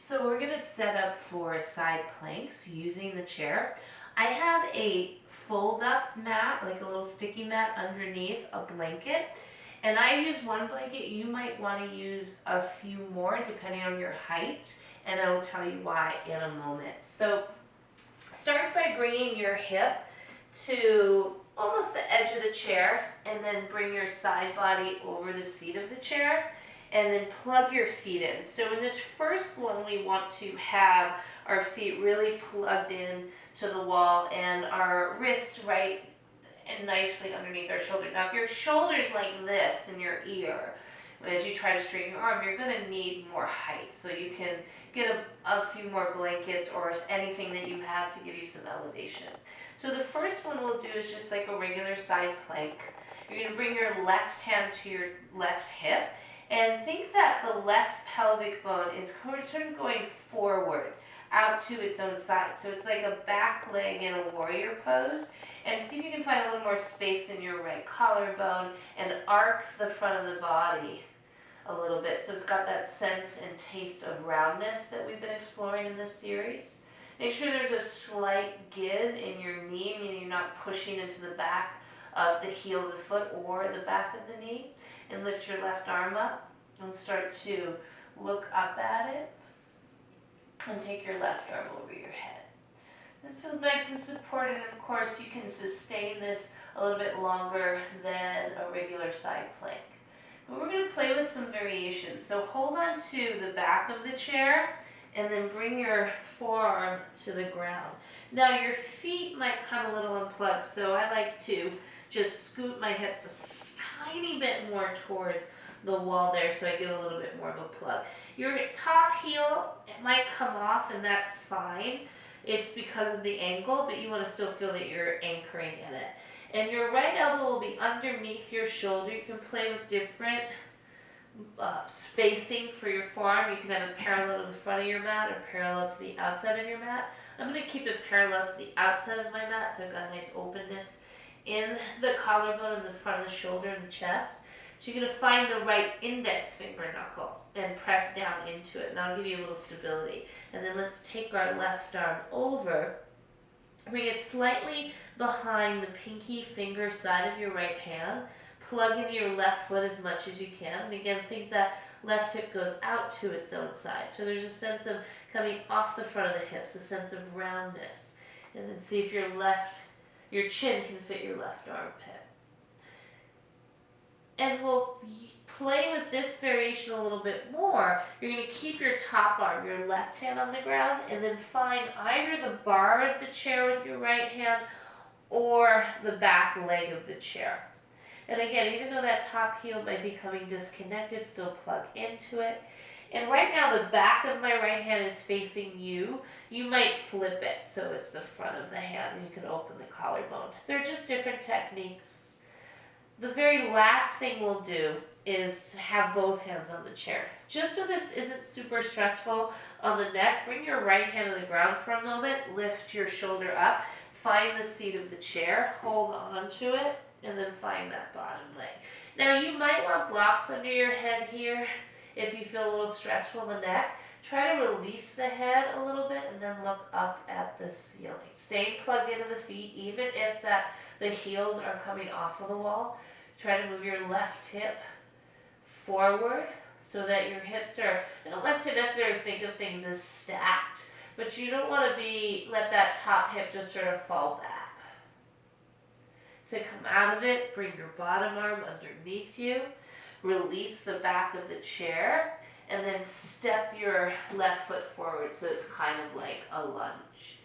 So we're going to set up for side planks using the chair. I have a fold up mat, like a little sticky mat underneath a blanket. And I use one blanket. You might want to use a few more depending on your height. And I will tell you why in a moment. So start by bringing your hip to almost the edge of the chair, and then bring your side body over the seat of the chair, and then plug your feet in. So in this first one, we want to have our feet really plugged in to the wall and our wrists right and nicely underneath our shoulder. Now if your shoulder's like this in your ear, as you try to straighten your arm, you're going to need more height. So you can get a few more blankets or anything that you have to give you some elevation. So the first one we'll do is just like a regular side plank. You're going to bring your left hand to your left hip and think that the left pelvic bone is sort of going forward out to its own side. So it's like a back leg in a warrior pose. And see if you can find a little more space in your right collarbone and arc the front of the body a little bit. So it's got that sense and taste of roundness that we've been exploring in this series. Make sure there's a slight give in your knee, meaning you're not pushing into the back of the heel of the foot or the back of the knee. And lift your left arm up and start to look up at it. And take your left arm over your head. This feels nice and supported, and of course you can sustain this a little bit longer than a regular side plank. But we're going to play with some variations. So hold on to the back of the chair and then bring your forearm to the ground. Now your feet might come a little unplugged, so I like to just scoot my hips a tiny bit more towards the wall there so I get a little bit more of a plug. Your top heel, it might come off and that's fine. It's because of the angle, but you want to still feel that you're anchoring in it. And your right elbow will be underneath your shoulder. You can play with different spacing for your forearm. You can have it parallel to the front of your mat or parallel to the outside of your mat. I'm going to keep it parallel to the outside of my mat so I've got a nice openness in the collarbone and the front of the shoulder and the chest. So you're going to find the right index finger knuckle and press down into it. And that'll give you a little stability. And then let's take our left arm over. Bring it slightly behind the pinky finger side of your right hand. Plug into your left foot as much as you can. And again, think that left hip goes out to its own side. So there's a sense of coming off the front of the hips, a sense of roundness. And then see if your chin can fit your left armpit. And we'll play with this variation a little bit more. You're going to keep your top arm, your left hand on the ground, and then find either the bar of the chair with your right hand or the back leg of the chair. And again, even though that top heel might be coming disconnected, still plug into it. And right now the back of my right hand is facing you. You might flip it so it's the front of the hand and you can open the collarbone. They're just different techniques. The very last thing we'll do is have both hands on the chair. Just so this isn't super stressful on the neck, bring your right hand on the ground for a moment, lift your shoulder up, find the seat of the chair, hold on to it, and then find that bottom leg. Now you might want blocks under your head here if you feel a little stressful in the neck. Try to release the head a little bit and then look up at the ceiling. Staying plugged into the feet, even if the heels are coming off of the wall. Try to move your left hip forward so that your hips are, I don't like to necessarily think of things as stacked, but you don't want to let that top hip just sort of fall back. To come out of it, bring your bottom arm underneath you, release the back of the chair, and then step your left foot forward so it's kind of like a lunge.